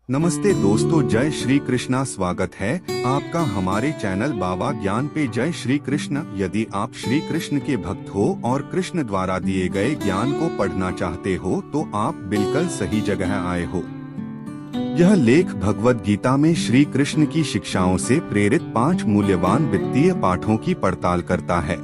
नमस्ते दोस्तों, जय श्री कृष्णा। स्वागत है आपका हमारे चैनल बाबा ज्ञान पे। जय श्री कृष्ण। यदि आप श्री कृष्ण के भक्त हो और कृष्ण द्वारा दिए गए ज्ञान को पढ़ना चाहते हो तो आप बिल्कुल सही जगह आए हो। यह लेख भगवद गीता में श्री कृष्ण की शिक्षाओं से प्रेरित 5 मूल्यवान वित्तीय पाठों की पड़ताल करता है।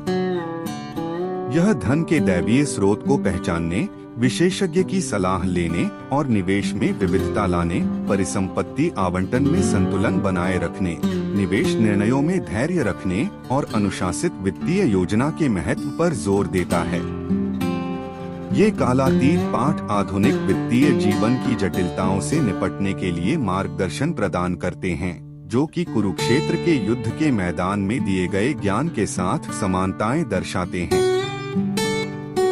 यह धन के दैवीय स्रोत को पहचानने, विशेषज्ञ की सलाह लेने और निवेश में विविधता लाने, परिसंपत्ति आवंटन में संतुलन बनाए रखने, निवेश निर्णयों में धैर्य रखने और अनुशासित वित्तीय योजना के महत्व पर जोर देता है। ये कालातीत पाठ आधुनिक वित्तीय जीवन की जटिलताओं से निपटने के लिए मार्गदर्शन प्रदान करते हैं, जो कि कुरुक्षेत्र के युद्ध के मैदान में दिए गए ज्ञान के साथ समानताएं दर्शाते हैं।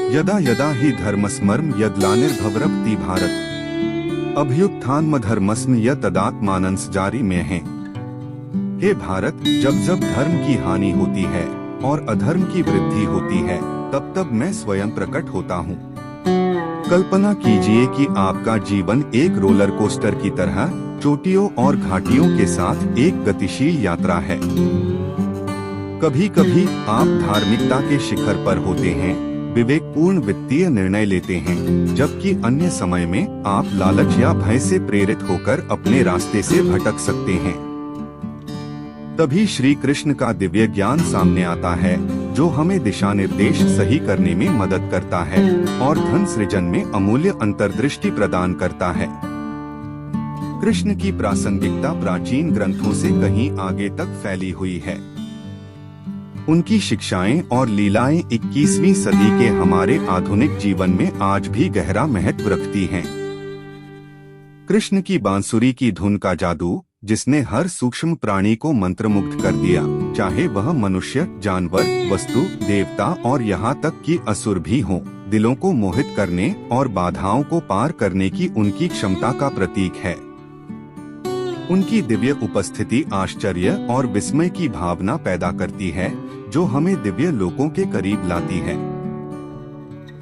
यदा यदा ही धर्मस्मर्म यद्ग्लानिर्भवति भारत अभ्युत्थानमधर्मस्म यत्तदात्मानंस जारी में है। हे भारत, जब जब धर्म की हानि होती है और अधर्म की वृद्धि होती है, तब तब मैं स्वयं प्रकट होता हूँ। कल्पना कीजिए कि आपका जीवन एक रोलर कोस्टर की तरह चोटियों और घाटियों के साथ एक गतिशील यात्रा है। कभी कभी आप धार्मिकता के शिखर पर होते हैं, विवेकपूर्ण वित्तीय निर्णय लेते हैं, जबकि अन्य समय में आप लालच या भय से प्रेरित होकर अपने रास्ते से भटक सकते हैं। तभी श्री कृष्ण का दिव्य ज्ञान सामने आता है, जो हमें दिशा निर्देश सही करने में मदद करता है और धन सृजन में अमूल्य अंतर्दृष्टि प्रदान करता है। कृष्ण की प्रासंगिकता प्राचीन ग्रंथों से कहीं आगे तक फैली हुई है। उनकी शिक्षाएं और लीलाएं 21वीं सदी के हमारे आधुनिक जीवन में आज भी गहरा महत्व रखती हैं। कृष्ण की बांसुरी की धुन का जादू, जिसने हर सूक्ष्म प्राणी को मंत्रमुग्ध कर दिया, चाहे वह मनुष्य, जानवर, वस्तु, देवता और यहाँ तक कि असुर भी हों, दिलों को मोहित करने और बाधाओं को पार करने की उनकी क्षमता का प्रतीक है। उनकी दिव्य उपस्थिति आश्चर्य और विस्मय की भावना पैदा करती है, जो हमें दिव्य लोकों के करीब लाती है।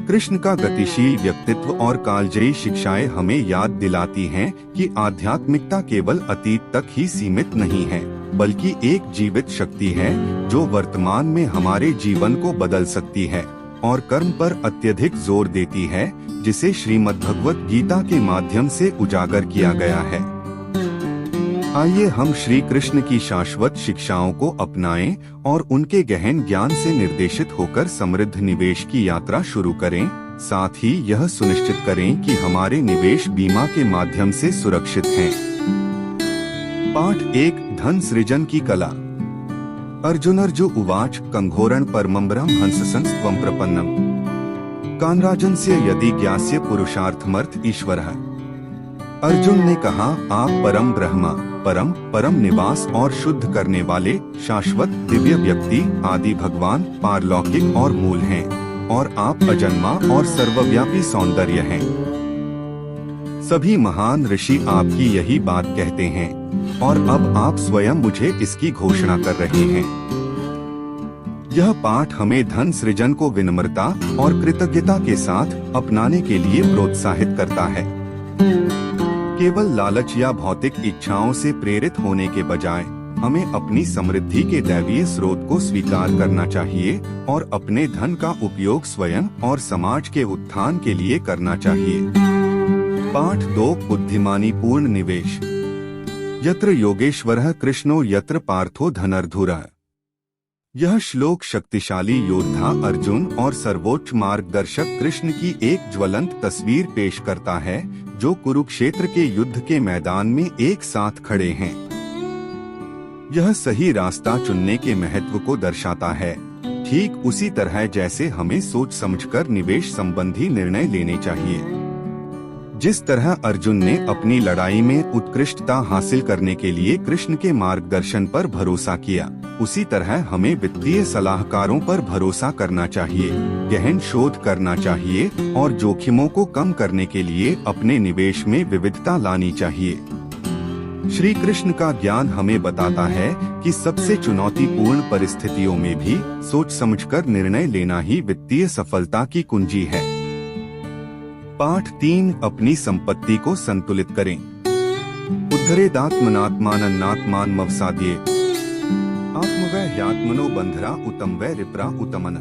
कृष्ण का गतिशील व्यक्तित्व और कालजयी शिक्षाएं हमें याद दिलाती हैं कि आध्यात्मिकता केवल अतीत तक ही सीमित नहीं है, बल्कि एक जीवित शक्ति है जो वर्तमान में हमारे जीवन को बदल सकती है और कर्म पर अत्यधिक जोर देती है, जिसे श्रीमद्भगवत गीता के माध्यम से उजागर किया गया है। आइए हम श्री कृष्ण की शाश्वत शिक्षाओं को अपनाएं और उनके गहन ज्ञान से निर्देशित होकर समृद्ध निवेश की यात्रा शुरू करें। साथ ही यह सुनिश्चित करें कि हमारे निवेश बीमा के माध्यम से सुरक्षित हैं। पाठ 1, धन सृजन की कला। अर्जुनर्जु उवाच कंघोरण परमं ब्रह्म हंससंस्त्वं प्रपन्नम कानराजन्स्य यदि ज्ञास्य पुरुषार्थमर्थ ईश्वरः। अर्जुन ने कहा, आप परम ब्रह्मा, परम निवास और शुद्ध करने वाले शाश्वत दिव्य व्यक्ति, आदि भगवान, पारलौकिक और मूल हैं, और आप अजन्मा और सर्वव्यापी सौंदर्य हैं। सभी महान ऋषि आपकी यही बात कहते हैं और अब आप स्वयं मुझे इसकी घोषणा कर रहे हैं। यह पाठ हमें धन सृजन को विनम्रता और कृतज्ञता के साथ अपनाने के लिए प्रोत्साहित करता है। केवल लालच या भौतिक इच्छाओं से प्रेरित होने के बजाय हमें अपनी समृद्धि के दैवीय स्रोत को स्वीकार करना चाहिए और अपने धन का उपयोग स्वयं और समाज के उत्थान के लिए करना चाहिए। पाठ 2, बुद्धिमानी पूर्ण निवेश। यत्र योगेश्वरः कृष्णो यत्र पार्थो धनर्धुरः। यह श्लोक शक्तिशाली योद्धा अर्जुन और सर्वोच्च मार्गदर्शक कृष्ण की एक ज्वलंत तस्वीर पेश करता है, जो कुरुक्षेत्र के युद्ध के मैदान में एक साथ खड़े हैं। यह सही रास्ता चुनने के महत्व को दर्शाता है, ठीक उसी तरह जैसे हमें सोच समझकर निवेश संबंधी निर्णय लेने चाहिए। जिस तरह अर्जुन ने अपनी लड़ाई में उत्कृष्टता हासिल करने के लिए कृष्ण के मार्गदर्शन पर भरोसा किया, उसी तरह हमें वित्तीय सलाहकारों पर भरोसा करना चाहिए, गहन शोध करना चाहिए और जोखिमों को कम करने के लिए अपने निवेश में विविधता लानी चाहिए। श्री कृष्ण का ज्ञान हमें बताता है कि सबसे चुनौतीपूर्ण परिस्थितियों में भी सोच समझकर निर्णय लेना ही वित्तीय सफलता की कुंजी है। पाठ 3, अपनी संपत्ति को संतुलित करें। उद्धरेदात्मनात्मानन्नात्मान मवसाद्ये आत्मवै ह्यात्मनो बंधरा उत्तम वै रिपरा उत्तमन।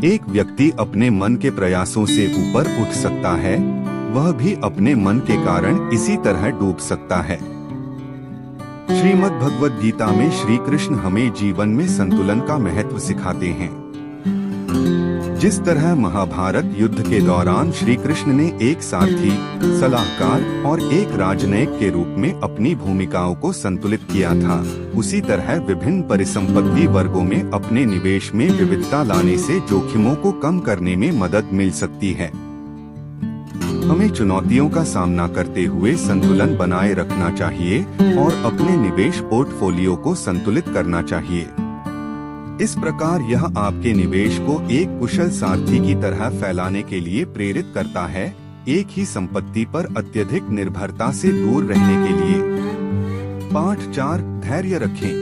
एक व्यक्ति अपने मन के प्रयासों से ऊपर उठ सकता है, वह भी अपने मन के कारण इसी तरह डूब सकता है। श्रीमद् भगवद गीता में श्री कृष्ण हमें जीवन में संतुलन का महत्व सिखाते हैं। जिस तरह महाभारत युद्ध के दौरान श्री कृष्ण ने एक सारथी, सलाहकार और एक राजनयिक के रूप में अपनी भूमिकाओं को संतुलित किया था, उसी तरह विभिन्न परिसंपत्ति वर्गों में अपने निवेश में विविधता लाने से जोखिमों को कम करने में मदद मिल सकती है। हमें चुनौतियों का सामना करते हुए संतुलन बनाए रखना चाहिए और अपने निवेश पोर्टफोलियो को संतुलित करना चाहिए। इस प्रकार यह आपके निवेश को एक कुशल सारथी की तरह फैलाने के लिए प्रेरित करता है, एक ही संपत्ति पर अत्यधिक निर्भरता से दूर रहने के लिए। पाठ 4 धैर्य रखें।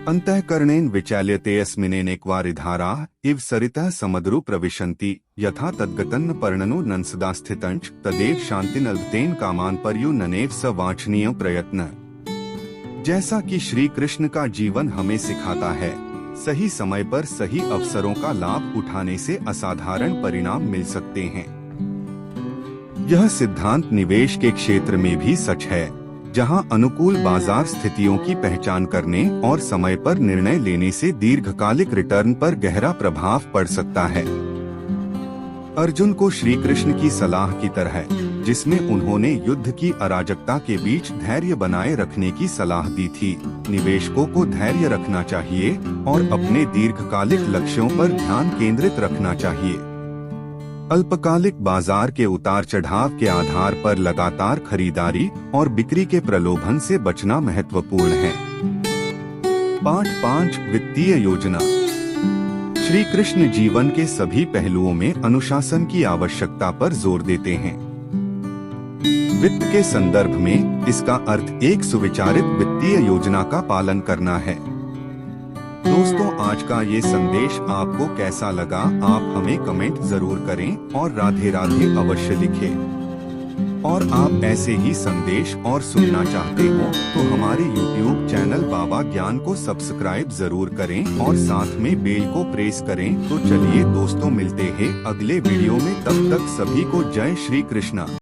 अंतःकरणेन विचाल्यते अस्मिनेनेकवारिधाराः इव सरितः समद्रु प्रविशन्ति यथा तद्गतन्न पर्णनो नंसदा स्थितंच तदेव शान्तिनल्भतेन कामान पर्युन्ननेव स वांछनीय प्रयत्न। जैसा कि श्री कृष्ण का जीवन हमें सिखाता है, सही समय पर सही अवसरों का लाभ उठाने से असाधारण परिणाम मिल सकते हैं। यह सिद्धांत निवेश के क्षेत्र में भी सच है, जहां अनुकूल बाजार स्थितियों की पहचान करने और समय पर निर्णय लेने से दीर्घकालिक रिटर्न पर गहरा प्रभाव पड़ सकता है। अर्जुन को श्री कृष्ण की सलाह की तरह, जिसमें उन्होंने युद्ध की अराजकता के बीच धैर्य बनाए रखने की सलाह दी थी, निवेशकों को धैर्य रखना चाहिए और अपने दीर्घकालिक लक्ष्यों पर ध्यान केंद्रित रखना चाहिए। अल्पकालिक बाजार के उतार चढ़ाव के आधार पर लगातार खरीदारी और बिक्री के प्रलोभन से बचना महत्वपूर्ण है। पाठ 5 वित्तीय योजना। श्री कृष्ण जीवन के सभी पहलुओं में अनुशासन की आवश्यकता पर जोर देते हैं। वित्त के संदर्भ में इसका अर्थ एक सुविचारित वित्तीय योजना का पालन करना है। दोस्तों, आज का ये संदेश आपको कैसा लगा, आप हमें कमेंट जरूर करें और राधे राधे अवश्य लिखें। और आप ऐसे ही संदेश और सुनना चाहते हो तो हमारे YouTube चैनल बाबा ज्ञान को सब्सक्राइब जरूर करें और साथ में बेल को प्रेस करें। तो चलिए दोस्तों, मिलते हैं अगले वीडियो में, तब तक सभी को जय श्री कृष्णा।